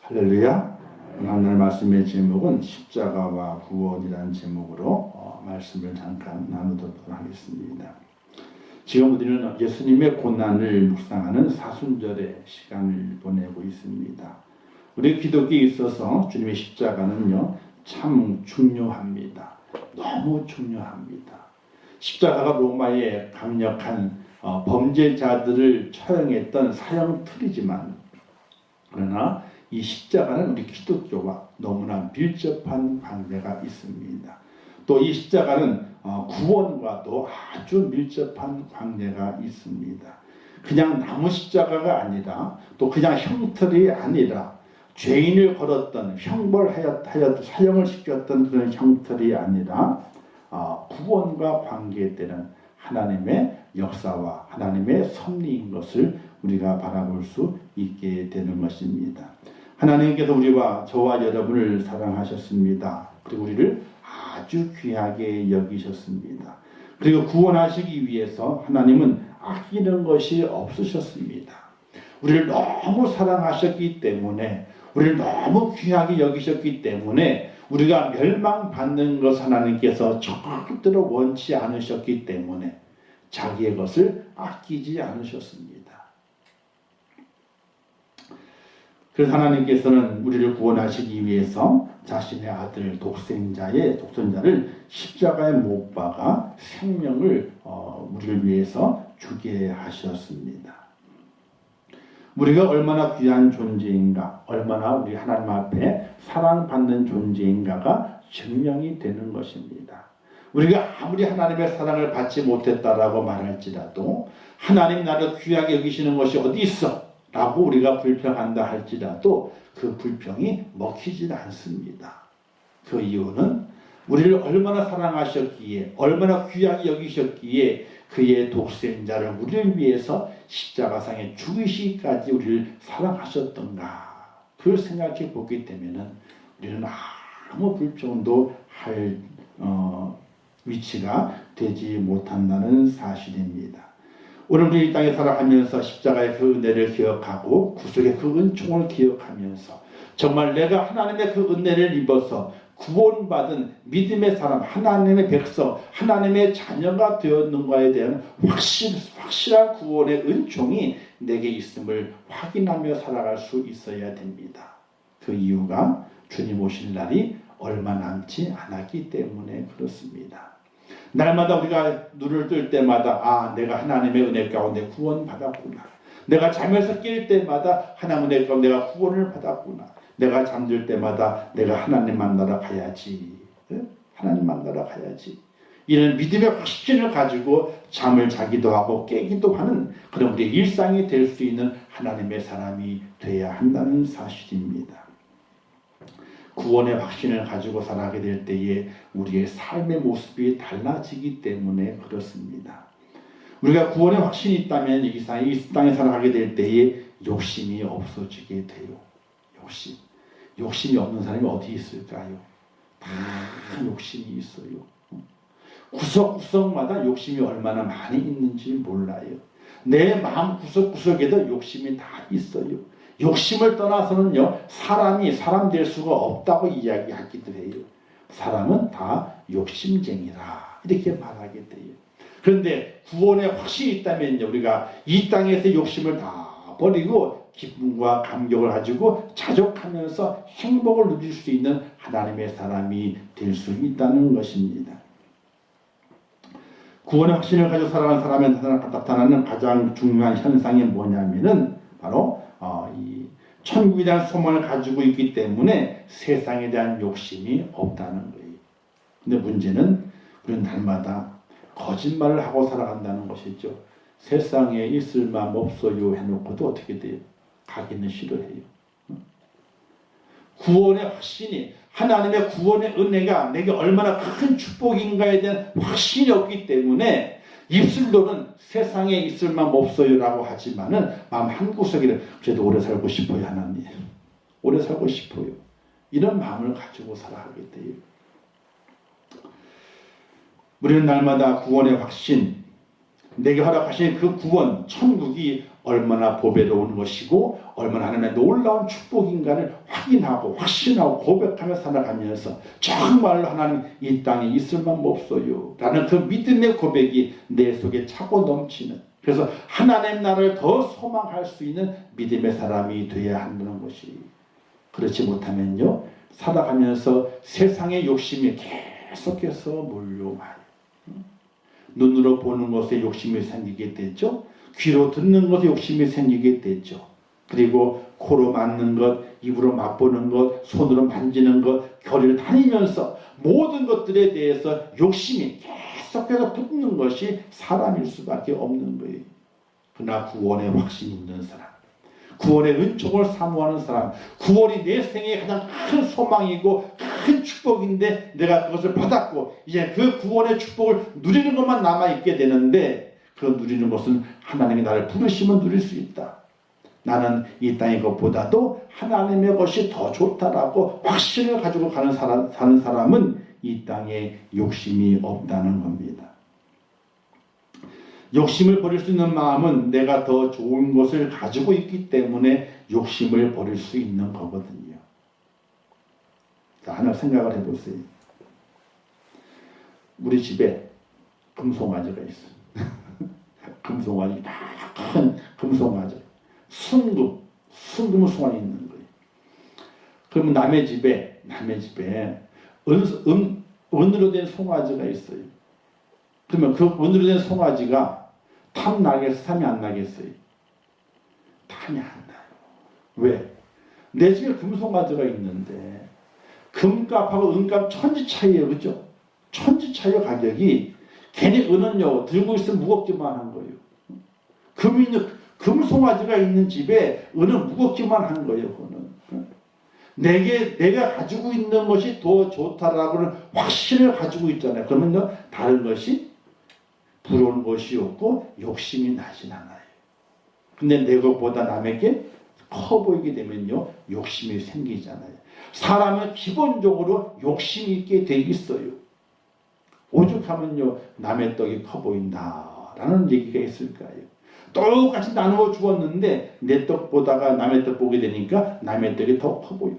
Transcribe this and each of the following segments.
할렐루야. 오늘 말씀의 제목은 십자가와 구원이라는 제목으로 말씀을 잠깐 나누도록 하겠습니다. 지금 우리는 예수님의 고난을 묵상하는 사순절의 시간을 보내고 있습니다. 우리 기독교에 있어서 주님의 십자가는요 참 중요합니다. 너무 중요합니다. 십자가가 로마의 강력한 범죄자들을 처형했던 사형 틀이지만, 그러나 이 십자가는 우리 기독교와 너무나 밀접한 관계가 있습니다. 또 이 십자가는 구원과도 아주 밀접한 관계가 있습니다. 그냥 나무 십자가가 아니라, 또 그냥 형틀이 아니라, 죄인을 걸었던 형벌하여 사형을 시켰던 그런 형틀이 아니라 구원과 관계되는 하나님의 역사와 하나님의 섭리인 것을 우리가 바라볼 수 있게 되는 것입니다. 하나님께서 우리와 저와 여러분을 사랑하셨습니다. 그리고 우리를 아주 귀하게 여기셨습니다. 그리고 구원하시기 위해서 하나님은 아끼는 것이 없으셨습니다. 우리를 너무 사랑하셨기 때문에, 우리를 너무 귀하게 여기셨기 때문에 우리가 멸망받는 것 하나님께서 절대로 원치 않으셨기 때문에 자기의 것을 아끼지 않으셨습니다. 그래서 하나님께서는 우리를 구원하시기 위해서 자신의 아들 독생자를 십자가에 못 박아 생명을 우리를 위해서 주게 하셨습니다. 우리가 얼마나 귀한 존재인가, 얼마나 우리 하나님 앞에 사랑받는 존재인가가 증명이 되는 것입니다. 우리가 아무리 하나님의 사랑을 받지 못했다라고 말할지라도, 하나님 나를 귀하게 여기시는 것이 어디 있어? 라고 우리가 불평한다 할지라도 그 불평이 먹히질 않습니다. 그 이유는 우리를 얼마나 사랑하셨기에, 얼마나 귀하게 여기셨기에 그의 독생자를 우리를 위해서 십자가상에 죽으시기까지 우리를 사랑하셨던가, 그걸 생각해 보기 때문에 우리는 아무 불평도 할 위치가 되지 못한다는 사실입니다. 오늘 우리 이 땅에 살아가면서 십자가의 그 은혜를 기억하고 구속의 그 은총을 기억하면서 정말 내가 하나님의 그 은혜를 입어서 구원받은 믿음의 사람, 하나님의 백성, 하나님의 자녀가 되었는가에 대한 확실한 구원의 은총이 내게 있음을 확인하며 살아갈 수 있어야 됩니다. 그 이유가 주님 오실 날이 얼마 남지 않았기 때문에 그렇습니다. 날마다 우리가 눈을 뜰 때마다 내가 하나님의 은혜 가운데 구원받았구나. 내가 잠에서 깰 때마다 하나님의 은혜 가운데 내가 구원을 받았구나. 내가 잠들 때마다 내가 하나님 만나러 가야지. 하나님 만나러 가야지. 이런 믿음의 확신을 가지고 잠을 자기도 하고 깨기도 하는 그런 우리의 일상이 될 수 있는 하나님의 사람이 되어야 한다는 사실입니다. 구원의 확신을 가지고 살아가게 될 때에 우리의 삶의 모습이 달라지기 때문에 그렇습니다. 우리가 구원의 확신이 있다면 이 땅에 살아가게 될 때에 욕심이 없어지게 돼요. 욕심이 없는 사람이 어디 있을까요? 다 욕심이 있어요. 구석구석마다 욕심이 얼마나 많이 있는지 몰라요. 내 마음 구석구석에도 욕심이 다 있어요. 욕심을 떠나서는요, 사람이 사람 될 수가 없다고 이야기하기도 해요. 사람은 다 욕심쟁이라 이렇게 말하게 돼요. 그런데 구원의 확신이 있다면 우리가 이 땅에서 욕심을 다 버리고 기쁨과 감격을 가지고 자족하면서 행복을 누릴 수 있는 하나님의 사람이 될 수 있다는 것입니다. 구원의 확신을 가지고 살아가는 사람에 나타나는 가장 중요한 현상이 뭐냐면은 바로 이 천국에 대한 소망을 가지고 있기 때문에 세상에 대한 욕심이 없다는 거예요. 근데 문제는 우리는 날마다 거짓말을 하고 살아간다는 것이죠. 세상에 있을 마음 없어요 해놓고도 어떻게 돼요? 가기는 싫어해요. 구원의 확신이, 하나님의 구원의 은혜가 내게 얼마나 큰 축복인가에 대한 확신이 없기 때문에 입술로는 세상에 있을 마음 없어요 라고 하지만은 마음 한구석에는 그래도 오래 살고 싶어요. 하나님 오래 살고 싶어요. 이런 마음을 가지고 살아가게 돼요. 우리는 날마다 구원의 확신, 내게 허락하신 그 구원, 천국이 얼마나 보배로운 것이고 얼마나 하나님의 놀라운 축복인가를 확인하고 확신하고 고백하며 살아가면서 정말로 하나님 이 땅에 있을 만 없어요 라는 그 믿음의 고백이 내 속에 차고 넘치는, 그래서 하나님 나라를 더 소망할 수 있는 믿음의 사람이 되어야 한다는 것이, 그렇지 못하면요 살아가면서 세상의 욕심이 계속해서 몰려와요. 눈으로 보는 것에 욕심이 생기게 되죠. 귀로 듣는 것에 욕심이 생기게 되죠. 그리고 코로 맞는 것, 입으로 맛보는 것, 손으로 만지는 것, 거리를 다니면서 모든 것들에 대해서 욕심이 계속해서 붙는 것이 사람일 수밖에 없는 거예요. 그러나 구원의 확신이 있는 사람, 구원의 은총을 사모하는 사람, 구원이 내 생의 가장 큰 소망이고 큰 축복인데 내가 그것을 받았고 이제 그 구원의 축복을 누리는 것만 남아있게 되는데, 그 누리는 것은 하나님이 나를 부르시면 누릴 수 있다. 나는 이 땅의 것보다도 하나님의 것이 더 좋다라고 확신을 가지고 사는 사람은 이 땅에 욕심이 없다는 겁니다. 욕심을 버릴 수 있는 마음은 내가 더 좋은 것을 가지고 있기 때문에 욕심을 버릴 수 있는 거거든요. 자, 하나 생각을 해보세요. 우리 집에 금송아지가 있어요. 금송아지, 큰 금송아지. 순금 송아지 있는 거예요. 그러면 남의 집에 은으로 된 송아지가 있어요. 그러면 그 은으로 된 송아지가 탐 나겠어요? 탐이 안 나겠어요? 탐이 안 나요. 왜? 내 집에 금송아지가 있는데 금값하고 은값 천지 차이예요. 그죠? 천지 차이의 가격이, 괜히 은은요 들고 있으면 무겁기만 한 거예요. 금송아지가 있는 집에 은은 무겁기만 한 거예요. 그거는. 내가 가지고 있는 것이 더 좋다라고는 확신을 가지고 있잖아요. 그러면요 다른 것이 부러운 것이 없고 욕심이 나진 않아요. 근데 내 것보다 남에게 커 보이게 되면요 욕심이 생기잖아요. 사람은 기본적으로 욕심이 있게 돼 있어요. 오죽하면요 남의 떡이 커 보인다라는 얘기가 있을까요? 똑같이 나누어 주었는데 내 떡보다가 남의 떡 보게 되니까 남의 떡이 더 커 보여.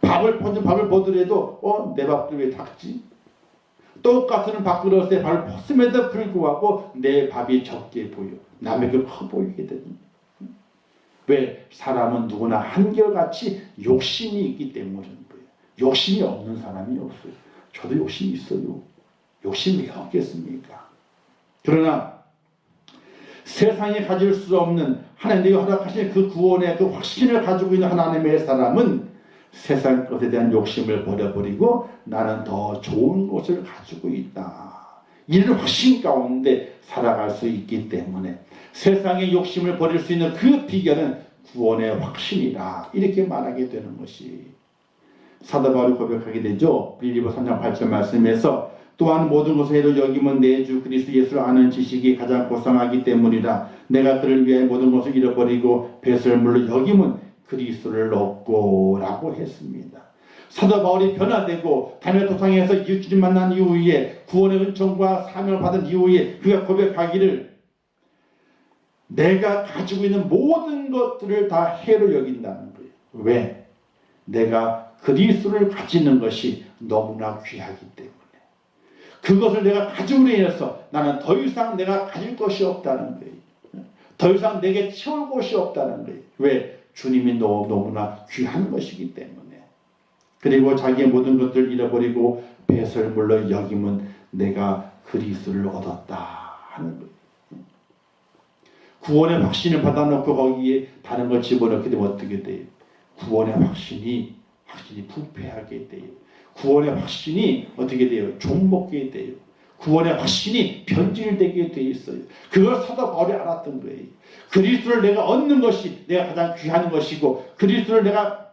밥을 보더라도 내 밥도 왜 작지? 똑같은 밥그릇에 밥을 pos음에도 불구하고 내 밥이 적게 보여. 남에게 커 보이게 되는. 왜? 사람은 누구나 한결같이 욕심이 있기 때문인 거예요. 욕심이 없는 사람이 없어요. 저도 욕심이 있어요. 욕심이 왜 없겠습니까? 그러나 세상에 가질 수 없는 하나님이 허락하신 그 구원의 그 확신을 가지고 있는 하나님의 사람은 세상 것에 대한 욕심을 버려버리고 나는 더 좋은 것을 가지고 있다. 이런 확신 가운데 살아갈 수 있기 때문에 세상의 욕심을 버릴 수 있는 그 비결은 구원의 확신이라 이렇게 말하게 되는 것이, 사도 바울이 고백하게 되죠. 빌립보 3장 8절 말씀에서 또한 모든 것을 여김은 내 주 그리스도 예수를 아는 지식이 가장 고상하기 때문이라. 내가 그를 위해 모든 것을 잃어버리고 배설물로 여김은 그리스도를 얻고 라고 했습니다. 사도 바울이 변화되고 담의 도상에서 주님 만난 이후에 구원의 은총과 사명을 받은 이후에 그가 고백하기를 내가 가지고 있는 모든 것들을 다 해로 여긴다는 거예요. 왜? 내가 그리스도를 가지는 것이 너무나 귀하기 때문에. 그것을 내가 가짐으로 인해서 나는 더 이상 내가 가질 것이 없다는 거예요. 더 이상 내게 채울 것이 없다는 거예요. 왜? 주님이 너무나 귀한 것이기 때문에. 그리고 자기의 모든 것들을 잃어버리고 배설물로 여김은 내가 그리스도를 얻었다 하는 거예요. 구원의 확신을 받아놓고 거기에 다른 걸 집어넣게 되면 어떻게 돼요? 구원의 확신이 부패하게 돼요. 구원의 확신이 어떻게 돼요? 종먹게 돼요. 구원의 확신이 변질되게 돼 있어요. 그걸 사도 바울이 알았던 거예요. 그리스도를 내가 얻는 것이 내가 가장 귀한 것이고 그리스도를 내가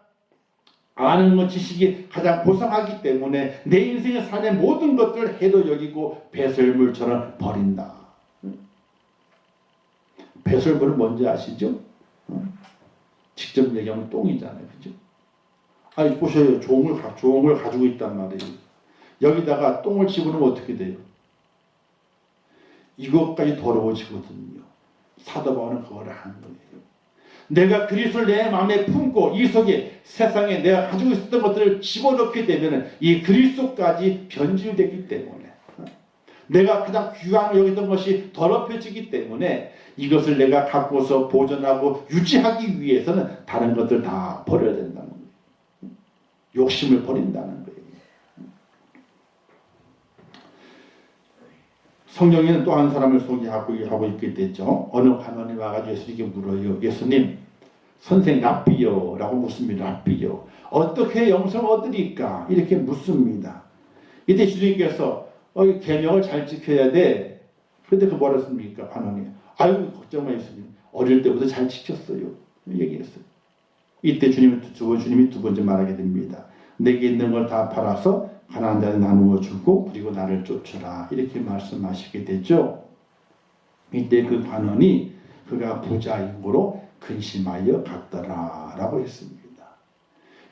아는 것 지식이 가장 고상하기 때문에 내 인생의 삶의 모든 것들을 해도 여기고 배설물처럼 버린다. 배설물은 뭔지 아시죠? 직접 얘기하면 똥이잖아요. 그죠? 아니 보셔요. 좋은 걸 가지고 있단 말이에요. 여기다가 똥을 집어넣으면 어떻게 돼요? 이것까지 더러워지거든요. 사도 바울은 그걸 하는 거예요. 내가 그리스도를 내 마음에 품고 이 속에 세상에 내가 가지고 있었던 것들을 집어넣게 되면 이 그리스도까지 변질되기 때문에 내가 가장 귀한 여기던 것이 더럽혀지기 때문에 이것을 내가 갖고서 보존하고 유지하기 위해서는 다른 것들 다 버려야 된다는 거예요. 욕심을 버린다는 거예요. 성경에는 또 한 사람을 소개하고 있게 되죠. 어느 관원이 와가지고 예수님께 물어요. 예수님, 선생 랍비요 라고 묻습니다. 랍비요, 어떻게 영생을 얻으리까? 이렇게 묻습니다. 이때 주님께서 계명을 잘 지켜야 돼. 그런데 그 뭐라 했습니까? 관원이, 아이고 걱정 마 예수님, 어릴 때부터 잘 지켰어요. 얘기했어요. 이때 주님이 두 번째 말하게 됩니다. 내게 있는 걸 다 팔아서 가난한 자를 나누어 주고 그리고 나를 쫓으라. 이렇게 말씀하시게 되죠. 이때 그 관원이 그가 부자인고로 근심하여 갔더라 라고 했습니다.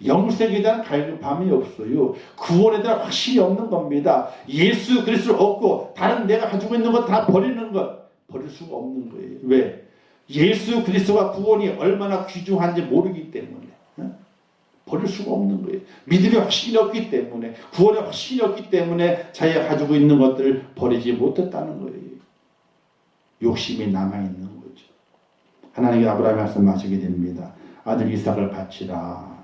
영생에 대한 갈급함이 없어요. 구원에 대한 확신이 없는 겁니다. 예수 그리스도를 얻고 다른 내가 가지고 있는 것 다 버리는 것, 버릴 수가 없는 거예요. 왜? 예수 그리스도가 구원이 얼마나 귀중한지 모르기 때문에 버릴 수가 없는 거예요. 믿음의 확신이 없기 때문에, 구원의 확신이 없기 때문에 자기가 가지고 있는 것들을 버리지 못했다는 거예요. 욕심이 남아있는 거죠. 하나님께 아브라함이 말씀하시게 됩니다. 아들 이삭을 바치라.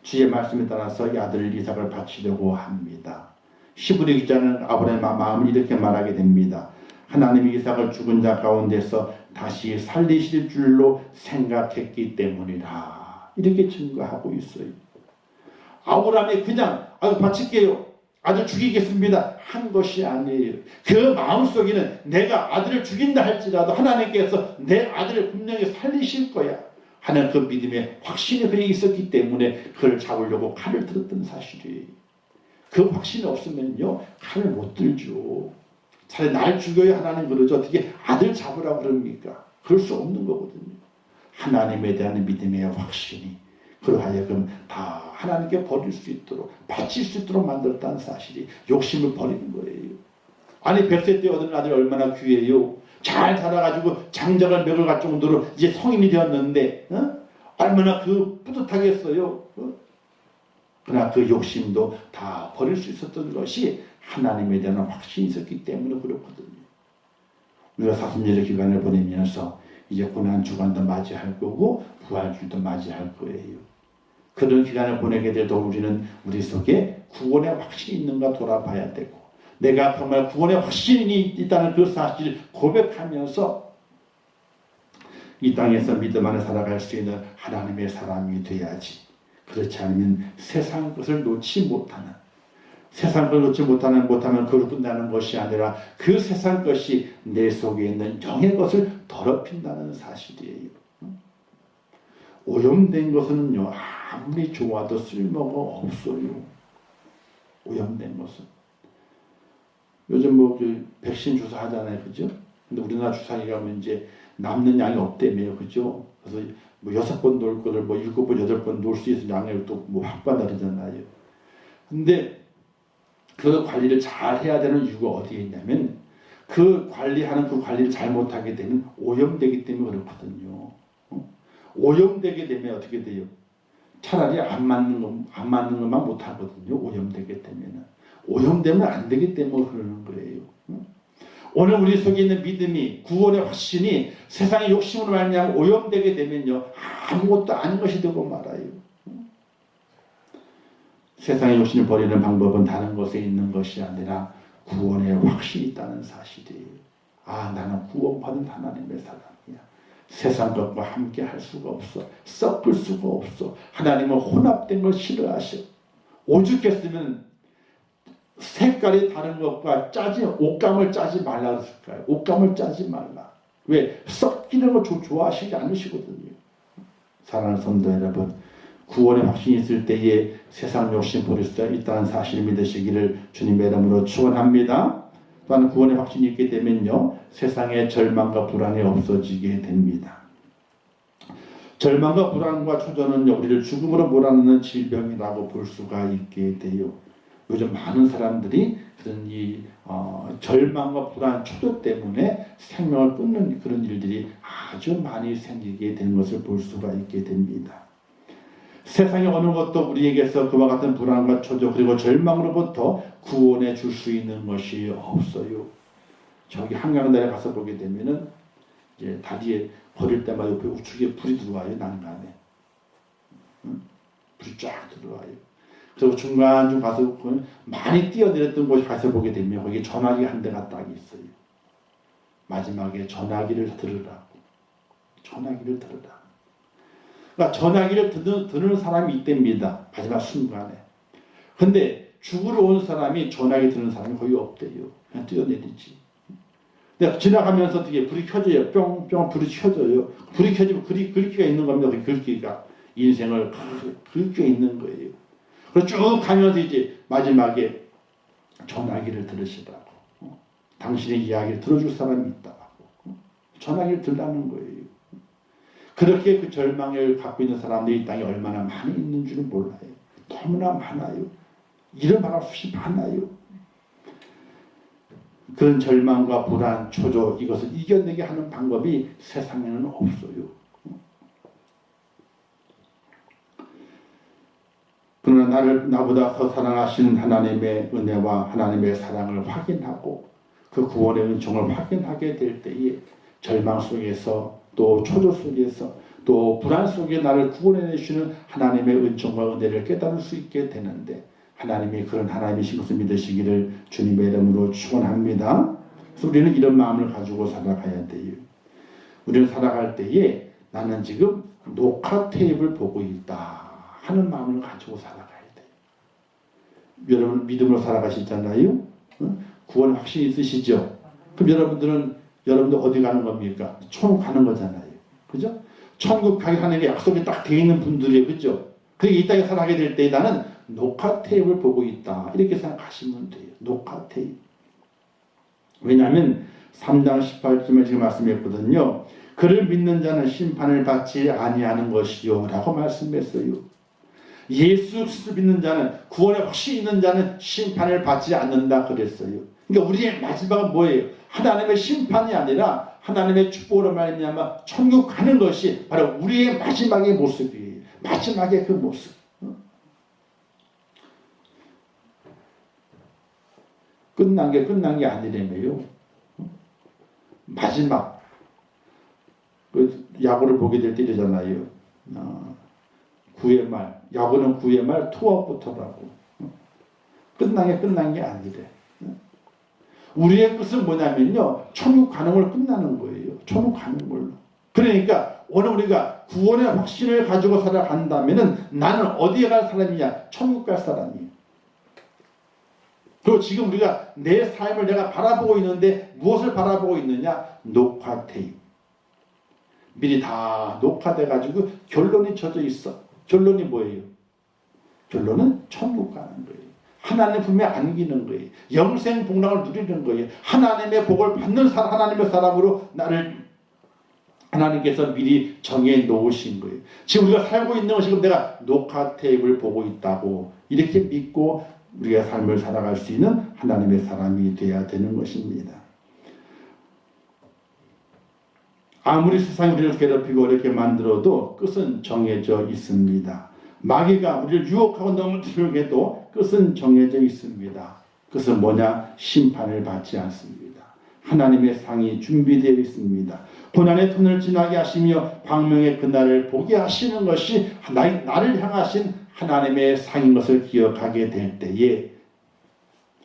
주의 말씀에 따라서 이 아들 이삭을 바치려고 합니다. 히브리 기자는 아브라함의 마음을 이렇게 말하게 됩니다. 하나님이 이삭을 죽은 자 가운데서 다시 살리실 줄로 생각했기 때문이라. 이렇게 증거하고 있어요. 아브라함이 그냥 바칠게요, 아들 죽이겠습니다 한 것이 아니에요. 그 마음속에는 내가 아들을 죽인다 할지라도 하나님께서 내 아들을 분명히 살리실 거야 하는 그 믿음의 확신이 그에 있었기 때문에 그를 잡으려고 칼을 들었던 사실이에요. 그 확신이 없으면요 칼을 못 들죠. 차라리 날 죽여야 하나님 그러죠. 어떻게 아들 잡으라고 그럽니까? 그럴 수 없는 거거든요. 하나님에 대한 믿음의 확신이 그로 하여금 다 하나님께 버릴 수 있도록, 바칠 수 있도록 만들었다는 사실이 욕심을 버리는 거예요. 아니 100세 때 얻은 아들이 얼마나 귀해요. 잘 자라가지고 장작을 먹어갈 정도로 이제 성인이 되었는데 얼마나 그 뿌듯하겠어요. 그러나 그 욕심도 다 버릴 수 있었던 것이 하나님에 대한 확신이 있었기 때문에 그렇거든요. 우리가 사순절의 기간을 보내면서 이제 고난주간도 맞이할 거고 부활주일도 맞이할 거예요. 그런 기간을 보내게 돼도 우리는 우리 속에 구원의 확신이 있는가 돌아봐야 되고, 내가 정말 구원의 확신이 있다는 그 사실을 고백하면서 이 땅에서 믿음 안에 살아갈 수 있는 하나님의 사람이 돼야지. 그렇지 않으면 세상 것을 놓지 못하는, 세상 것을 놓지 못하면 그걸 끝나는 것이 아니라 그 세상 것이 내 속에 있는 영의 것을 더럽힌다는 사실이에요. 오염된 것은요 아무리 좋아도 쓸모가 없어요. 오염된 것은 요즘 그 백신 주사 하잖아요, 그죠? 근데 우리나라 주사기 가면 이제 남는 양이 없대매요, 그죠? 그래서 6번 놓을 거를 7번, 8번 놓을 수 있는 양을 또 확 받아들이잖아요. 근데 그 관리를 잘 해야 되는 이유가 어디에 있냐면 그 관리를 잘못하게 되면 오염되기 때문에 그렇거든요. 오염되게 되면 어떻게 돼요? 차라리 안 맞는 것만 못하거든요. 오염되게 되면은. 오염되면 안 되기 때문에 그러는 거예요. 오늘 우리 속에 있는 믿음이, 구원의 확신이 세상의 욕심으로 말미암아 오염되게 되면요 아무것도 아닌 것이 되고 말아요. 세상의 욕심을 버리는 방법은 다른 것에 있는 것이 아니라 구원의 확신이 있다는 사실이에요. 나는 구원받은 하나님의 사람이야. 세상 것과 함께 할 수가 없어. 섞을 수가 없어. 하나님은 혼합된 걸 싫어하셔. 오죽했으면 색깔이 다른 것과 옷감을 짜지 말라 그랬을까요? 옷감을 짜지 말라. 왜? 섞이는 걸 좋아하시지 않으시거든요. 사랑하는 성도 여러분, 구원의 확신이 있을 때에 세상 욕심 버릴 수 있다는 사실을 믿으시기를 주님의 이름으로 축원합니다. 또한 구원의 확신이 있게 되면요 세상의 절망과 불안이 없어지게 됩니다. 절망과 불안과 초조는 우리를 죽음으로 몰아넣는 질병이라고 볼 수가 있게 돼요. 요즘 많은 사람들이 그런 절망과 불안, 초조 때문에 생명을 끊는 그런 일들이 아주 많이 생기게 되는 것을 볼 수가 있게 됩니다. 세상의 어느 것도 우리에게서 그와 같은 불안과 초조 그리고 절망으로부터 구원해 줄 수 있는 것이 없어요. 저기 한강다리에 가서 보게 되면은 이제 다리에 걸을 때마다 옆에 우측에 불이 들어와요. 난간에. 불이 쫙 들어와요. 그리고 중간중 가서 많이 뛰어내렸던 곳에 가서 보게 되면 거기 전화기 한 대가 딱 있어요. 마지막에 전화기를 들으라고. 전화기를 들으라. 그러니까 전화기를 듣는 사람이 있답니다. 마지막 순간에. 근데 죽으러 온 사람이 전화기 듣는 사람이 거의 없대요. 그냥 뛰어내리지. 근데 지나가면서 어떻게 불이 켜져요. 뿅뿅 불이 켜져요. 불이 켜지면 글귀가 있는 겁니다. 그 글귀가. 인생을 글귀가 있는 거예요. 그래서 쭉 가면서 이제 마지막에 전화기를 들으시라고. 당신의 이야기를 들어줄 사람이 있다고. 전화기를 들라는 거예요. 그렇게 그 절망을 갖고 있는 사람들이 이 땅에 얼마나 많이 있는 줄은 몰라요. 너무나 많아요. 이런 말할 수 없이 많아요. 그런 절망과 불안, 초조 이것을 이겨내게 하는 방법이 세상에는 없어요. 그러나 나보다 더 사랑하시는 하나님의 은혜와 하나님의 사랑을 확인하고 그 구원의 은총을 확인하게 될 때에 절망 속에서 또 초조 속에서 또 불안 속에 나를 구원해 주시는 하나님의 은총과 은혜를 깨달을 수 있게 되는데 하나님이 그런 하나님이신 것을 믿으시기를 주님의 이름으로 축원합니다. 그래서 우리는 이런 마음을 가지고 살아가야 돼요. 우리는 살아갈 때에 나는 지금 녹화 테이프를 보고 있다 하는 마음을 가지고 살아가야 돼요. 여러분 믿음으로 살아가시잖아요. 구원 확신이 있으시죠? 그럼 여러분들 어디 가는 겁니까? 천국 가는 거잖아요. 그죠? 천국 가게 하는 게 약속이 딱 되어 있는 분들이에요. 그죠? 그러니까 이 땅에 살아가게 될 때 나는 녹화 테이프를 보고 있다. 이렇게 생각하시면 돼요. 녹화 테이프. 왜냐하면 3장 18절에 지금 말씀했거든요. 그를 믿는 자는 심판을 받지 아니하는 것이요 라고 말씀했어요. 예수 그리스도 믿는 자는 구원에 확신이 있는 자는 심판을 받지 않는다 그랬어요. 그러니까 우리의 마지막은 뭐예요? 하나님의 심판이 아니라 하나님의 축복으로 말미암아 천국 가는 것이 바로 우리의 마지막의 모습이에요. 마지막의 그 모습. 끝난 게 아니라며요. 마지막 야구를 보게 될 때 이러잖아요. 9회 말, 야구는 9회 말 투아웃부터라고. 끝난 게 아니래. 우리의 끝은 뭐냐면요. 천국 가는 걸 끝나는 거예요. 천국 가는 걸로. 그러니까 오늘 우리가 구원의 확신을 가지고 살아간다면은 나는 어디에 갈 사람이냐? 천국 갈 사람이에요. 그리고 지금 우리가 내 삶을 내가 바라보고 있는데 무엇을 바라보고 있느냐? 녹화 테이프. 미리 다 녹화돼 가지고 결론이 젖어 있어. 결론이 뭐예요? 결론은 천국 가는 거예요. 하나님 품에 안기는 거예요. 영생 복락을 누리는 거예요. 하나님의 복을 받는 하나님의 사람으로 나를 하나님께서 미리 정해 놓으신 거예요. 지금 우리가 살고 있는 건 지금 내가 녹화 테이프를 보고 있다고 이렇게 믿고 우리가 삶을 살아갈 수 있는 하나님의 사람이 되어야 되는 것입니다. 아무리 세상이 우리를 괴롭히고 이렇게 만들어도 끝은 정해져 있습니다. 마귀가 우리를 유혹하고 넘어뜨리려고 해도 끝은 정해져 있습니다. 그것은 뭐냐? 심판을 받지 않습니다. 하나님의 상이 준비되어 있습니다. 고난의 터널을 지나게 하시며 광명의 그날을 보게 하시는 것이 나를 향하신 하나님의 상인 것을 기억하게 될 때에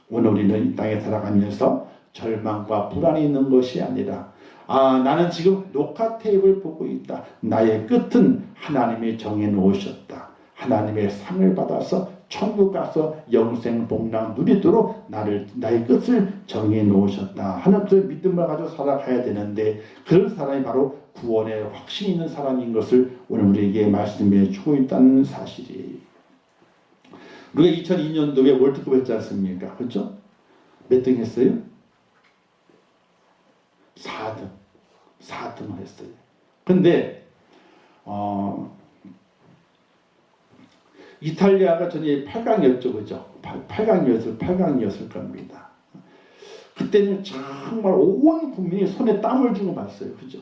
오늘 우리는 이 땅에 살아가면서 절망과 불안이 있는 것이 아니라 나는 지금 녹화 테이프를 보고 있다. 나의 끝은 하나님이 정해 놓으셨다. 하나님의 상을 받아서 천국 가서 영생 복락 누리도록 나의 끝을 정해 놓으셨다 하는 그 믿음을 가지고 살아가야 되는데 그런 사람이 바로 구원에 확신 있는 사람인 것을 오늘 우리에게 말씀해 주고 있다는 사실이에요. 우리가 2002년도에 월드컵 했지 않습니까? 그렇죠? 몇 등 했어요? 4등을 했어요. 근데 이탈리아가 전에 8강이었죠, 그죠? 8강이었을 겁니다. 그때는 정말 온 국민이 손에 땀을 주고 봤어요, 그죠?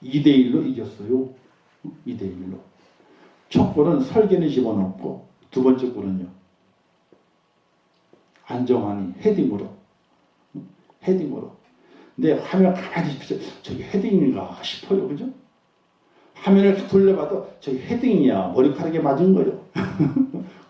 2대1로 이겼어요. 2대1로. 첫 골은 설계는 집어넣고 두 번째 골은요, 안정환이 헤딩으로. 근데 화면 가만히 보세요. 저기 헤딩인가 싶어요, 그죠? 화면을 돌려봐도 저기 헤딩이야. 머리카락에 맞은 거예요.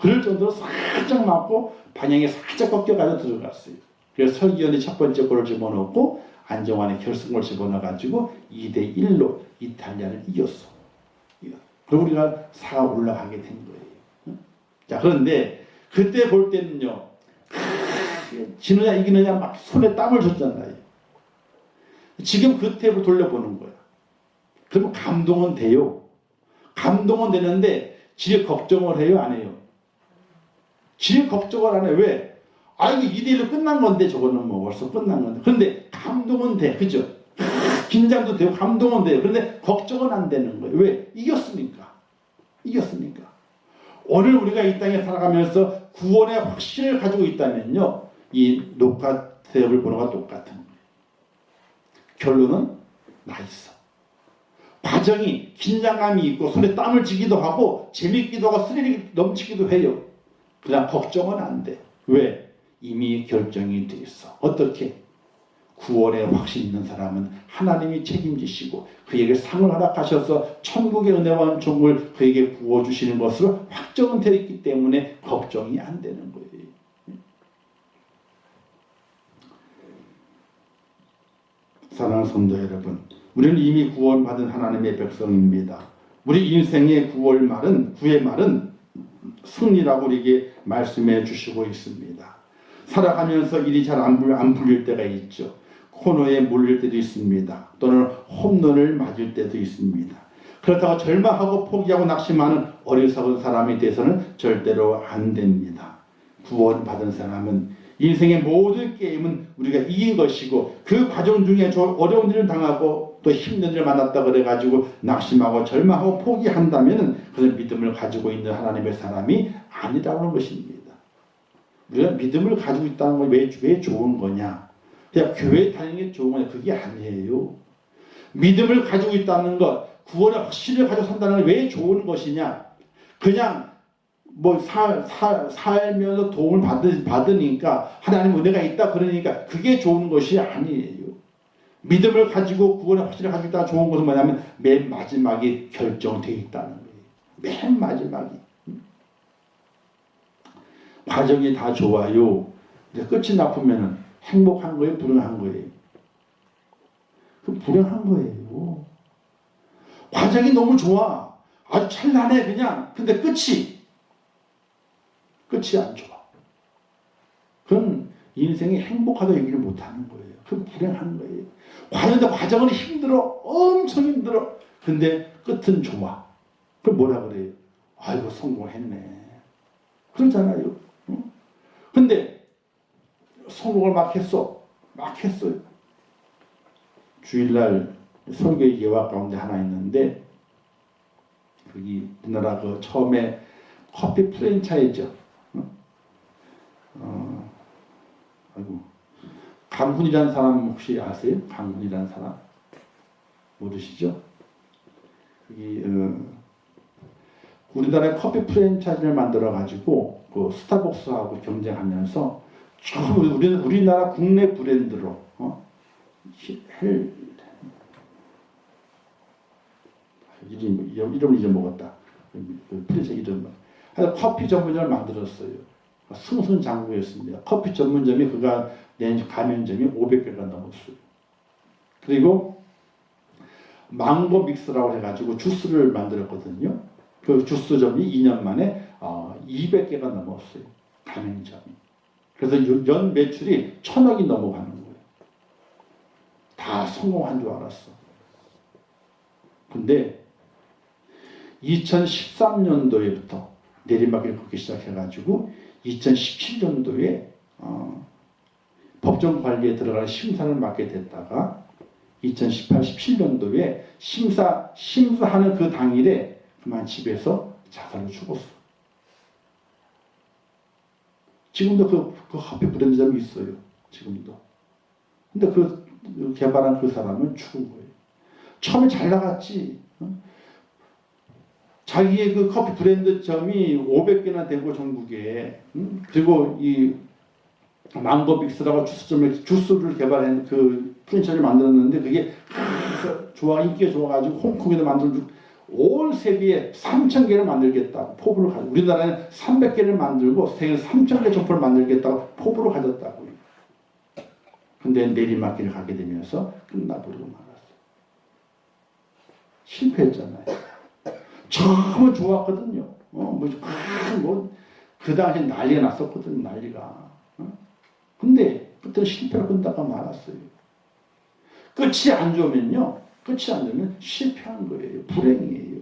그럴 정도로 살짝 맞고 방향이 살짝 꺾여가지고 들어갔어요. 그래서 설기현이 첫 번째 골을 집어넣고 안정환이 결승골을 집어넣어가지고 2대1로 이탈리아를 이겼어. 그리고 우리가 4가 올라가게 된 거예요. 자, 그런데 그때 볼 때는요, 지느냐 이기느냐 막 손에 땀을 줬잖아요. 지금 그 탭을 돌려보는 거야. 그러면 감동은 돼요. 감동은 되는데 지레 걱정을 해요, 안 해요? 지레 걱정을 안 해요. 왜? 아, 이게 2대1로 끝난 건데, 저거는 뭐 벌써 끝난 건데. 그런데 감동은 돼. 그죠? 긴장도 되고 감동은 돼요. 그런데 걱정은 안 되는 거예요. 왜? 이겼으니까. 오늘 우리가 이 땅에 살아가면서 구원의 확신을 가지고 있다면요, 이 녹화 탭을 보는 것과 똑같은 거예요. 결론은 나 있어. 과정이 긴장감이 있고 손에 땀을 쥐기도 하고 재밌기도 하고 스릴이 넘치기도 해요. 그냥 걱정은 안 돼. 왜? 이미 결정이 돼 있어. 어떻게? 구원의 확신 있는 사람은 하나님이 책임지시고 그에게 상을 허락하셔서 천국의 은혜와 은총을 그에게 부어주시는 것으로 확정은 되어 있기 때문에 걱정이 안 되는 거예요. 사랑하는 성도 여러분, 우리는 이미 구원받은 하나님의 백성입니다. 우리 인생의 구의 말은 승리라고 우리에게 말씀해 주시고 있습니다. 살아가면서 일이 잘 안 풀릴 때가 있죠. 코너에 몰릴 때도 있습니다. 또는 홈런을 맞을 때도 있습니다. 그렇다고 절망하고 포기하고 낙심하는 어리석은 사람이 돼서는 절대로 안 됩니다. 구원받은 사람은 인생의 모든 게임은 우리가 이긴 것이고 그 과정 중에 어려운 일을 당하고 또 힘든 일을 만났다 그래가지고 낙심하고 절망하고 포기한다면 그것은 믿음을 가지고 있는 하나님의 사람이 아니라는 것입니다. 우리가 믿음을 가지고 있다는 건 왜 좋은 거냐? 그냥 교회 다니는 게 좋은 거냐? 그게 아니에요. 믿음을 가지고 있다는 것, 구원의 확신을 가지고 산다는 건 왜 좋은 것이냐? 그냥 뭐 살면서 도움을 받으니까 하나님 은혜가 있다 그러니까 그게 좋은 것이 아니에요. 믿음을 가지고 구원의 확신을 가지고 있다가 좋은 것은 뭐냐면 맨 마지막이 결정되어 있다는 거예요. 맨 마지막이. 과정이 다 좋아요. 이제 끝이 나쁘면 행복한 거예요? 불행한 거예요? 그럼 불행한 거예요. 과정이 너무 좋아. 아주 찬란해 그냥. 근데 끝이 안 좋아. 그건 인생이 행복하다 얘기를 못하는 거예요. 그건 불행한 거예요. 과정은 힘들어. 엄청 힘들어. 근데 끝은 좋아. 그럼 뭐라 그래요? 아이고 성공했네. 그러잖아요. 근데 성공을 막 했어요. 주일날 설교의 예화 가운데 하나 있는데 거기 우리나라 그 처음에 커피 프랜차이즈 강훈이라는 사람 혹시 아세요? 강훈이라는 사람 모르시죠? 여기 우리나라의 커피 프랜차이즈를 만들어 가지고 그 스타벅스하고 경쟁하면서 우리나라 국내 브랜드로 이름을 잊어먹었다. 프랜차이즈 이름. 커피 전문점을 만들었어요. 승승장구였습니다. 커피 전문점이 그가 낸 가맹점이 500개가 넘었어요. 그리고 망고 믹스라고 해가지고 주스를 만들었거든요. 그 주스점이 2년 만에 200개가 넘었어요. 가맹점이. 그래서 연 매출이 1,000억이 넘어가는 거예요. 다 성공한 줄 알았어. 근데 2013년도에부터 내리막길 걷기 시작해가지고 2017년도에 법정 관리에 들어가는 심사를 맡게 됐다가 2018, 17년도에 심사하는 그 당일에 그만 집에서 자살로 죽었어. 지금도 그 커피 브랜드점이 있어요. 지금도. 근데 그 개발한 그 사람은 죽은 거예요. 처음에 잘 나갔지. 자기의 그 커피 브랜드점이 500개나 되고 전국에, 그리고 이 망고 빅스라고 주스를 개발한 그 프랜차이즈를 만들었는데 그게 인기가 좋아가지고 홍콩에도 만들고 온 세계에 3,000개를 만들겠다고 포부를 가지고, 우리나라는 300개를 만들고 세계 3,000개 점포를 만들겠다고 포부를 가졌다고요. 근데 내리막길을 가게 되면서 끝나버리고 말았어. 실패했잖아요. 처음은 좋았거든요. 그 당시에 난리가 났었거든요. 난리가. 근데 그때는 실패로 끝나가 말았어요. 끝이 안 좋으면 실패한 거예요. 불행이에요.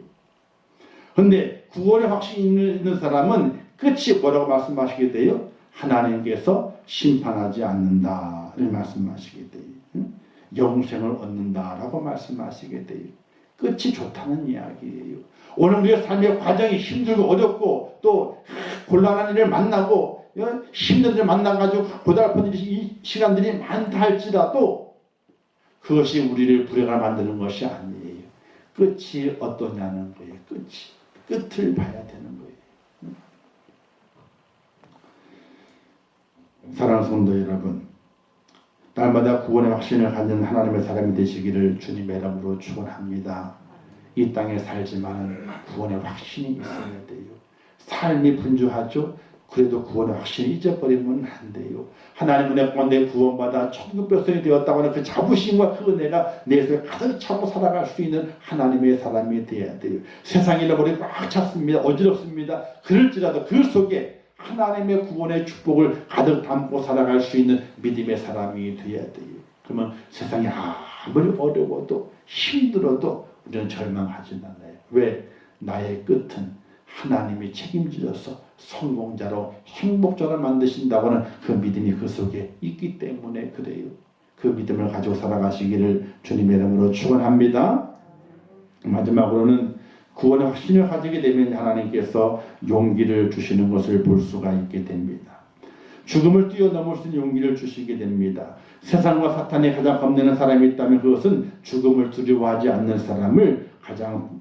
근데 구원의 확신이 있는 사람은 끝이 뭐라고 말씀하시게 돼요? 하나님께서 심판하지 않는다를 말씀하시게 돼요. 영생을 얻는다라고 말씀하시게 돼요. 끝이 좋다는 이야기예요. 오늘 우리의 삶의 과정이 힘들고 어렵고 또 곤란한 일을 만나고 힘든 일을 만나가지고 고달픈 이 시간들이 많다 할지라도 그것이 우리를 불행하게 만드는 것이 아니에요. 끝이 어떠냐는 거예요. 끝을 봐야 되는 거예요. 사랑하는 성도 여러분, 날마다 구원의 확신을 가진 하나님의 사람이 되시기를 주님의 이름으로 축원합니다. 이 땅에 살지만 구원의 확신이 있어야 돼요. 삶이 분주하죠. 그래도 구원의 확신을 잊어버리면 안 돼요. 하나님 은혜 가운데 구원받아 천국 백성이 되었다고 하는 그 자부심과 그 은혜가 내 속에 가득 차고 살아갈 수 있는 하나님의 사람이 되어야 돼요. 세상에 잃어버리고 꽉 찼습니다. 어지럽습니다. 그럴지라도 그 속에 하나님의 구원의 축복을 가득 담고 살아갈 수 있는 믿음의 사람이 되어야 돼요. 그러면 세상이 아무리 어려워도 힘들어도 우리는 절망하지 않아요. 왜? 나의 끝은 하나님이 책임지셔서 성공자로 행복자로 만드신다고 하는 그 믿음이 그 속에 있기 때문에 그래요. 그 믿음을 가지고 살아가시기를 주님의 이름으로 축원합니다. 마지막으로는 구원의 확신을 가지게 되면 하나님께서 용기를 주시는 것을 볼 수가 있게 됩니다. 죽음을 뛰어넘을 수 있는 용기를 주시게 됩니다. 세상과 사탄이 가장 겁내는 사람이 있다면 그것은 죽음을 두려워하지 않는 사람을 가장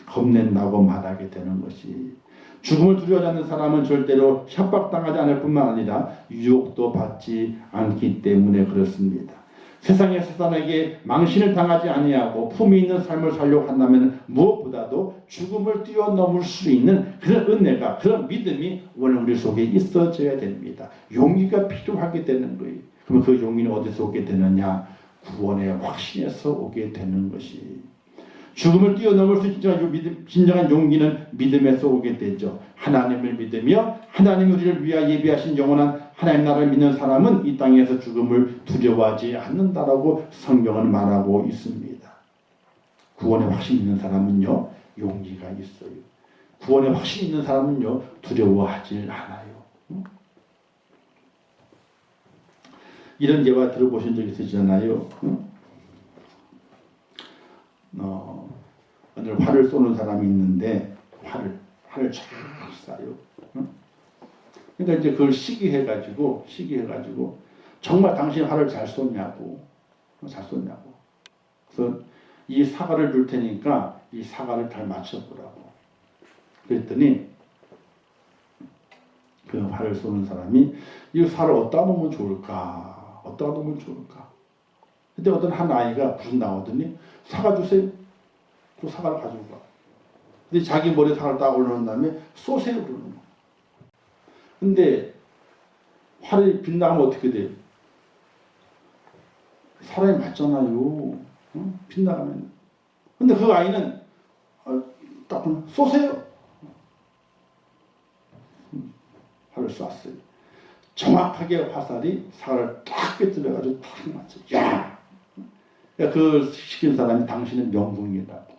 겁낸다고 말하게 되는 것이, 죽음을 두려워하지 않는 사람은 절대로 협박당하지 않을 뿐만 아니라 유혹도 받지 않기 때문에 그렇습니다. 세상의 사탄에게 망신을 당하지 아니하고 품위 있는 삶을 살려고 한다면 무엇보다도 죽음을 뛰어넘을 수 있는 그런 은혜가, 그런 믿음이 오늘 우리 속에 있어져야 됩니다. 용기가 필요하게 되는 거예요. 그러면 그 용기는 어디서 오게 되느냐? 구원의 확신에서 오게 되는 것이. 죽음을 뛰어넘을 수 있는 진정한 용기는 믿음에서 오게 되죠. 하나님을 믿으며 하나님이 우리를 위하여 예비하신 영원한 하나님 나라를 믿는 사람은 이 땅에서 죽음을 두려워하지 않는다라고 성경은 말하고 있습니다. 구원의 확신 있는 사람은요, 용기가 있어요. 구원의 확신 있는 사람은요, 두려워하지 않아요. 이런 예화 들어보신 적 있으시잖아요. 오늘 활을 쏘는 사람이 있는데 활을 쫙 쏴요. 그러니까 이제 그걸 시기해가지고 정말 당신 활을 잘 쏘냐고. 그래서 이 사과를 줄 테니까 이 사과를 잘 맞춰보라고. 그랬더니 그 활을 쏘는 사람이 이 활을 어디다 놓으면 좋을까? 근데 어떤 한 아이가 무슨 나오더니 사과 주세요. 그 사과를 가지고 가. 근데 자기 머리에 사과를 딱 올려놓은 다음에 쏘세요 그러는 거야. 근데 활이 빗나가면 어떻게 돼요? 사람이 맞잖아요. 빗나가면. 근데 그 아이는 딱 쏘세요. 활을 쐈어요. 정확하게 화살이 사과를 딱 꿰뚫어가지고 탁 맞죠. 야! 그 시킨 사람이 당신은 명붕이라고.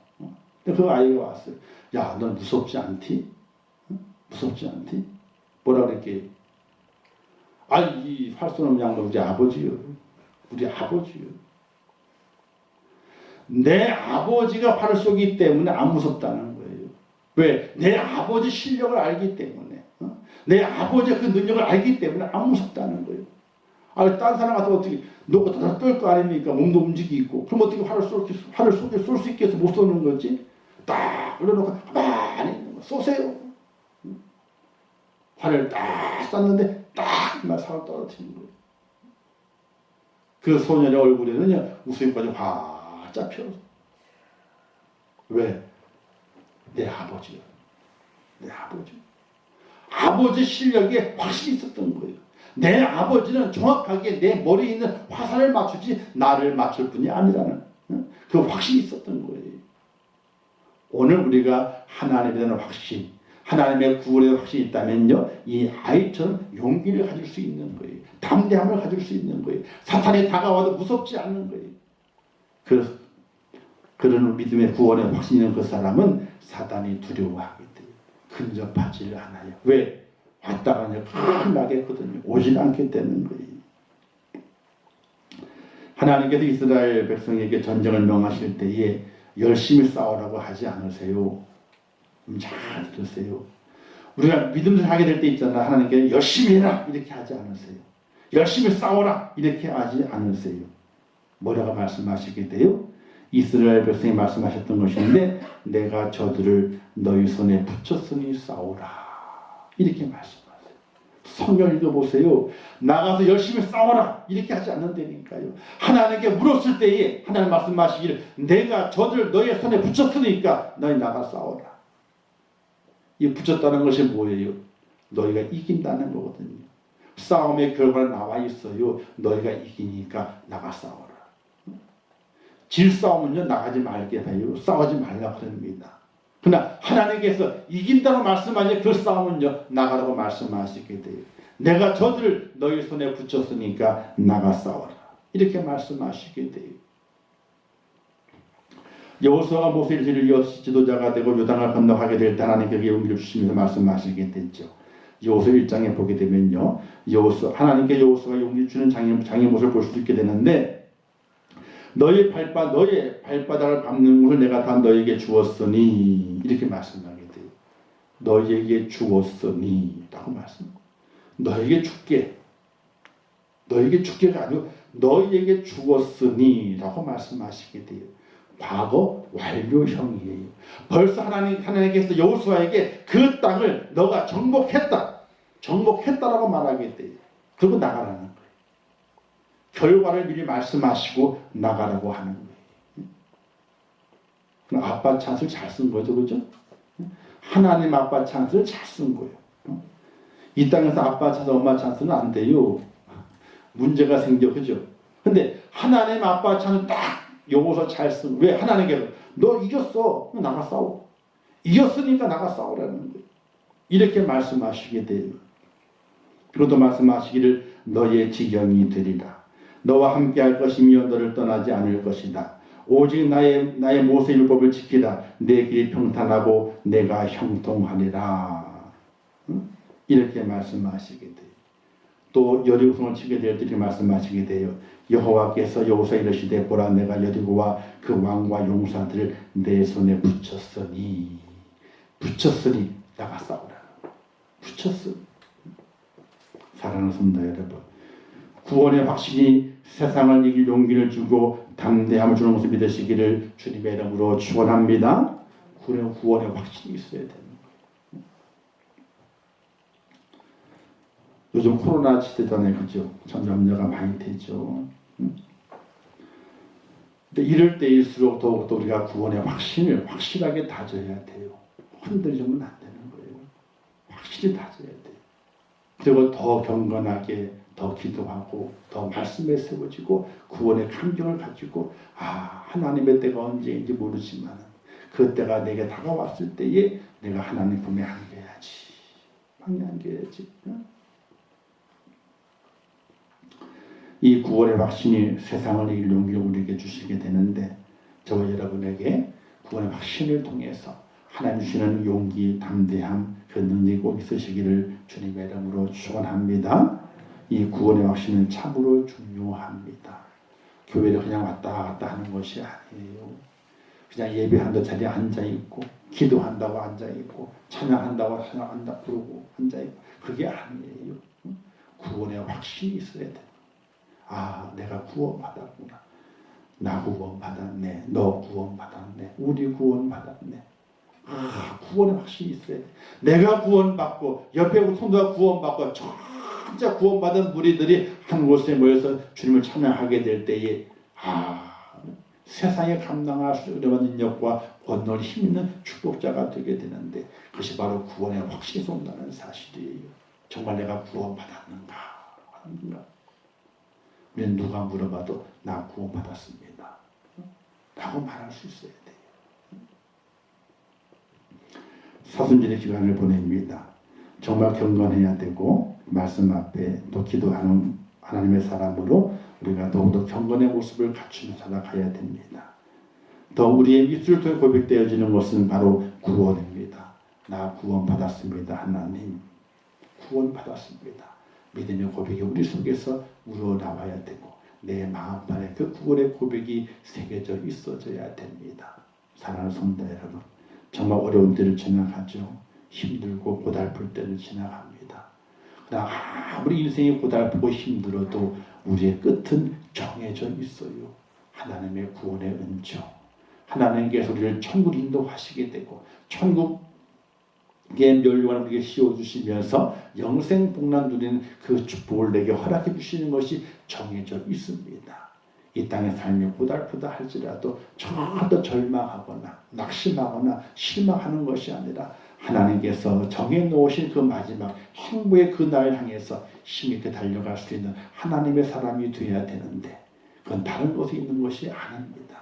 근데 그 아이가 왔어요. 야, 넌 무섭지 않디? 뭐라 그랬게? 이 활 쏘는 양반 우리 아버지요. 내 아버지가 활을 쏘기 때문에 안 무섭다는 거예요. 왜? 내 아버지 실력을 알기 때문에, 내 아버지의 그 능력을 알기 때문에 안 무섭다는 거예요. 딴 사람 같은 어떻게 너가 다 뜰 거 아닙니까? 몸도 움직이고. 그럼 어떻게 활을 쏠 수 있겠어? 못 쏘는 거지? 딱 올려놓고 가만히 있는 거. 쏘세요. 활을 딱 쐈는데 딱 사람 떨어뜨리는 거예요. 그 소년의 얼굴에는요 웃음까지 활짝 피었어. 왜? 내 아버지요. 내 아버지. 아버지 실력에 확실히 있었던 거예요. 내 아버지는 정확하게 내 머리에 있는 화살을 맞추지 나를 맞출 뿐이 아니라는 그 확신이 있었던 거예요. 오늘 우리가 하나님에 대한 확신, 하나님의 구원에 대한 확신이 있다면요, 이 아이처럼 용기를 가질 수 있는 거예요. 담대함을 가질 수 있는 거예요. 사탄이 다가와도 무섭지 않는 거예요. 그런 믿음의 구원에 확신 있는 그 사람은 사단이 두려워하게 돼요. 근접하지 않아요. 왜? 왔다가 큰일 나겠거든요. 오지 않게 되는 거예요. 하나님께서 이스라엘 백성에게 전쟁을 명하실 때에 열심히 싸우라고 하지 않으세요. 잘 들으세요. 우리가 믿음을 하게 될 때 있잖아. 하나님께 열심히 해라 이렇게 하지 않으세요. 열심히 싸워라 이렇게 하지 않으세요. 뭐라고 말씀하시게 돼요? 이스라엘 백성이 말씀하셨던 것인데 내가 저들을 너희 손에 붙였으니 싸우라 이렇게 말씀하세요. 성경 읽어보세요. 나가서 열심히 싸워라 이렇게 하지 않는다니까요. 하나님께 물었을 때에 하나님 말씀하시기를 내가 저들을 너희 손에 붙였으니까 너희 나가 싸워라. 이 붙였다는 것이 뭐예요? 너희가 이긴다는 거거든요. 싸움의 결과가 나와 있어요. 너희가 이기니까 나가 싸워라. 질 싸움은요 나가지 말게 해요. 싸우지 말라 그럽니다. 그러나 하나님께서 이긴다고 말씀하니 그 싸움은요 나가라고 말씀하시게 돼요. 내가 저들을 너희 손에 붙였으니까 나가 싸워라 이렇게 말씀하시게 돼요. 여호수아가 모세를 이어 지도자가 되고 요단을 건너가게 될 때 하나님께 용기를 주시면서 말씀하시게 됐죠. 여호수아 1장에 보게 되면요 하나님께 여호수아가 용기 주는 장의 모습을 볼 수 있게 되는데 너의 발바닥을 밟는 것을 내가 다 너에게 주었으니 이렇게 말씀하게 돼요. 너에게 주었으니 라고 말씀합니다. 너에게 줄게. 너에게 줄게가 아니고 너에게 주었으니 라고 말씀하시게 돼요. 과거 완료형이에요. 벌써 하나님께서 여호수아에게 그 땅을 너가 정복했다라고 말하게 돼요. 그리고 나가라는 거예요. 결과를 미리 말씀하시고 나가라고 하는 거예요. 그럼 아빠 찬스를 잘 쓴 거죠, 그죠? 하나님 아빠 찬스를 잘 쓴 거예요. 이 땅에서 아빠 찬스, 엄마 찬스는 안 돼요. 문제가 생겨, 그죠? 근데 하나님 아빠 찬스 딱 요거서 잘 쓴. 왜? 하나님께서 너 이겼어, 나가 싸워. 이겼으니까 나가 싸우라는 거예요. 이렇게 말씀하시게 돼요. 그리고 또 말씀하시기를 너의 지경이 되리라. 너와 함께 할 것이며 너를 떠나지 않을 것이다. 오직 나의 모세율법을 지키라. 내 길이 평탄하고 내가 형통하리라. 이렇게 말씀하시게 돼요. 또 여리고성을 치게 될 때 이렇게 말씀하시게 돼요. 여호와께서 여호수아에 이르시되 보라 내가 여리고와 그 왕과 용사들을 내 손에 붙였으니 나가 싸우라. 붙였으니. 사랑하는 성도 여러분, 구원의 확신이 세상을 이길 용기를 주고 담대함을 주는 것을 믿으시기를 주님의 이름으로 축원합니다. 구원의 확신이 있어야 됩니다. 요즘 코로나 시대잖아요, 그죠? 참 염려가 많이 되죠. 근데 이럴 때일수록 더욱더 우리가 구원의 확신을 확실하게 다져야 돼요. 흔들리면 안 되는 거예요. 확실히 다져야 돼요. 그리고 더 경건하게 더 기도하고 더 말씀에 세워지고 구원의 감정을 가지고 하나님의 때가 언제인지 모르지만 그 때가 내게 다가왔을 때에 내가 하나님 품에 안겨야지. 이 구원의 확신이 세상을 이길 용기를 우리에게 주시게 되는데 저와 여러분에게 구원의 확신을 통해서 하나님 주시는 용기, 담대함, 그 능력이 꼭 있으시기를 주님의 이름으로 축원합니다. 이 구원의 확신은 참으로 중요합니다. 교회를 그냥 왔다 갔다 하는 것이 아니에요. 그냥 예배하는 자리에 앉아있고 기도한다고 앉아있고 찬양한다고 찬양한다 부르고 앉아있고 그게 아니에요. 구원의 확신이 있어야 돼. 아, 내가 구원받았구나. 나 구원받았네. 너 구원받았네. 우리 구원받았네. 아, 구원의 확신이 있어야 돼. 내가 구원받고 옆에 성도가 구원받고 진짜 구원받은 무리들이 한 곳에 모여서 주님을 찬양하게 될 때에 세상에 감당할 수 있는 능력과 권능을 힘 있는 축복자가 되게 되는데 그것이 바로 구원의 확신이 쏜다는 사실이에요. 정말 내가 구원받았는가 하는가? 우리는 누가 물어봐도 나 구원받았습니다 라고 말할 수 있어야 돼요. 사순절의 기간을 보냅니다. 정말 경건해야 되고 말씀 앞에 또 기도하는 하나님의 사람으로 우리가 더욱더 경건의 모습을 갖추며 살아가야 됩니다. 더 우리의 입술을 통해 고백되어지는 것은 바로 구원입니다. 나 구원받았습니다. 하나님 구원받았습니다. 믿음의 고백이 우리 속에서 우러나와야 되고 내 마음판에 그 구원의 고백이 새겨져 있어져야 됩니다. 사랑하는 성도 여러분, 정말 어려운 때를 지나가죠. 힘들고 고달플 때를 지나갑니다. 그러나 아무리 인생이 고달프고 힘들어도 우리의 끝은 정해져 있어요. 하나님의 구원의 은총, 하나님께서 우리를 천국으로 인도하시게 되고 천국의 멸류관을 우리에게 씌워주시면서 영생복락 누리는 그 축복을 내게 허락해 주시는 것이 정해져 있습니다. 이 땅의 삶이 고달프다 할지라도 전혀 절망하거나 낙심하거나 실망하는 것이 아니라 하나님께서 정해놓으신 그 마지막 행복의 그 날 향해서 힘있게 달려갈 수 있는 하나님의 사람이 되어야 되는데 그건 다른 곳에 있는 것이 아닙니다.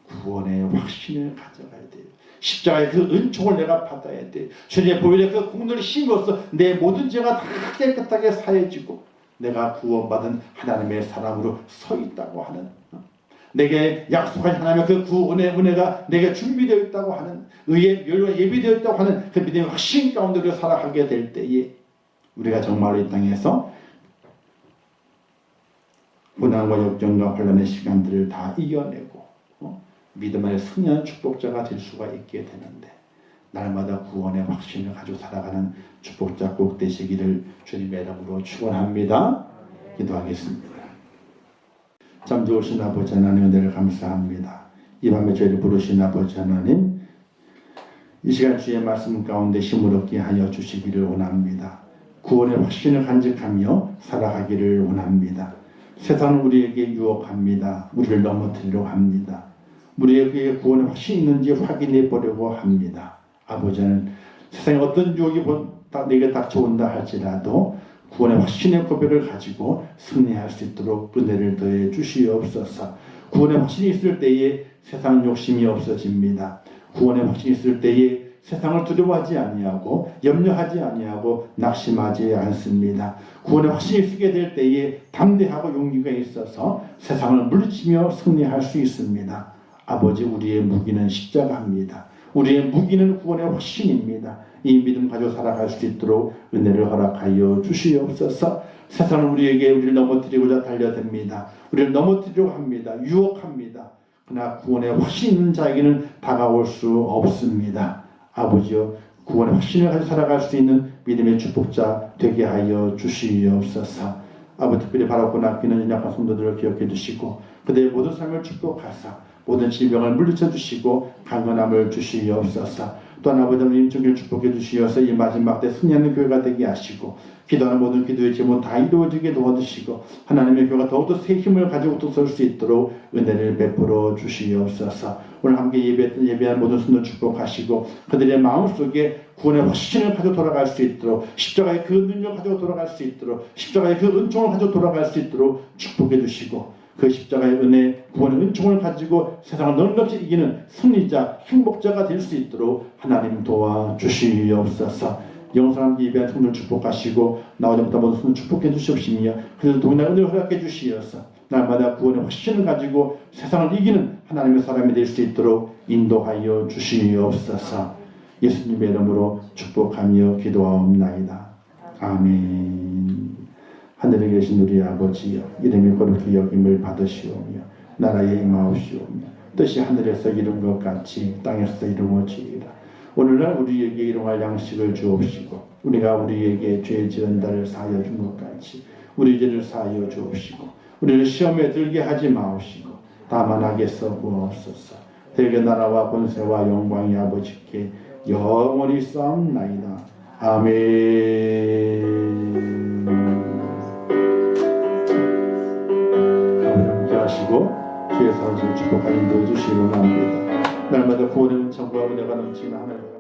구원의 확신을 가져가야 돼요. 십자가의 그 은총을 내가 받아야 돼요. 주님의 보혈의 그 공로를 힘입어서 내 모든 죄가 다 깨끗하게 사해지고 내가 구원받은 하나님의 사람으로 서 있다고 하는, 내게 약속한 하나님의 그 구원의 은혜가 내게 준비되어 있다고 하는, 의의 멸류가 예비되어 있다고 하는 그 믿음의 확신 가운데 우리가 살아가게 될 때에 우리가 정말로 이 땅에서 고난과 역경과 환난의 시간들을 다 이겨내고 믿음 안에 승리하는 축복자가 될 수가 있게 되는데, 날마다 구원의 확신을 가지고 살아가는 축복자 꼭 되시기를 주님의 이름으로 축원합니다. 기도하겠습니다. 참 좋으신 아버지 하나님, 은혜를 감사합니다. 이 밤에 저희를 부르신 아버지 하나님, 이 시간 주의 말씀 가운데 힘을 얻게 하여 주시기를 원합니다. 구원의 확신을 간직하며 살아가기를 원합니다. 세상은 우리에게 유혹합니다. 우리를 넘어뜨리려고 합니다. 우리에게 구원의 확신이 있는지 확인해 보려고 합니다. 아버지는 세상에 어떤 유혹이 내게 닥쳐온다 할지라도 구원의 확신의 고백을 가지고 승리할 수 있도록 은혜를 더해 주시옵소서. 구원의 확신이 있을 때에 세상 욕심이 없어집니다. 구원의 확신이 있을 때에 세상을 두려워하지 아니하고 염려하지 아니하고 낙심하지 않습니다. 구원의 확신이 있게 될 때에 담대하고 용기가 있어서 세상을 물리치며 승리할 수 있습니다. 아버지, 우리의 무기는 십자가입니다. 우리의 무기는 구원의 확신입니다. 이 믿음 가지고 살아갈 수 있도록 은혜를 허락하여 주시옵소서. 세상은 우리를 넘어뜨리고자 달려듭니다. 우리를 넘어뜨리려고 합니다. 유혹합니다. 그러나 구원의 확신 있는 자에게는 다가올 수 없습니다. 아버지여, 구원의 확신을 가지고 살아갈 수 있는 믿음의 축복자 되게 하여 주시옵소서. 아버지, 특별히 바라고 낚이는 약한 성도들을 기억해 주시고 그들의 모든 삶을 축복하사 모든 질병을 물리쳐 주시고 강건함을 주시옵소서. 또한 아버지 하나님, 임종기를 축복해 주시어서 이 마지막 때 승리하는 교회가 되게 하시고 기도하는 모든 기도의 제목 다 이루어지게 도와주시고 하나님의 교회가 더욱더 새 힘을 가지고 또 설 수 있도록 은혜를 베풀어 주시옵소서. 오늘 함께 예배한 모든 성도 축복하시고 그들의 마음속에 구원의 확신을 가지고 돌아갈 수 있도록, 십자가의 그 능력을 가지고 돌아갈 수 있도록, 십자가의 그 은총을 가지고 돌아갈 수 있도록 축복해 주시고 그 십자가의 은혜, 구원의 은총을 가지고 세상을 넉넉히 이기는 승리자, 행복자가 될 수 있도록 하나님 도와주시옵소서. 영상함 예배한 성도를 축복하시고 나오자마자 모든 성도를 축복해 주시옵시며 그들도 동일한 은혜를 허락해 주시어서 날마다 구원의 확신을 가지고 세상을 이기는 하나님의 사람이 될 수 있도록 인도하여 주시옵소서. 예수님의 이름으로 축복하며 기도하옵나이다. 아멘. 하늘에 계신 우리 아버지여, 이름이 거룩히 여김을 받으시오며 나라에 임하옵시오며 뜻이 하늘에서 이룬 것 같이 땅에서 이루어지이다. 오늘날 우리에게 일용할 양식을 주옵시고 우리가 우리에게 죄 지은 자를 사하여 준 것 같이 우리 죄를 사하여 주옵시고 우리를 시험에 들게 하지 마옵시고 다만 악에서 구하옵소서. 대개 나라와 권세와 영광이 아버지께 영원히 싸움나이다. 아멘. 아버지 함께 하시고 주의 사랑을 축복하여 인도해 주시기 원합니다. 날마다 구원의 은총과 은혜가 넘치는 하나님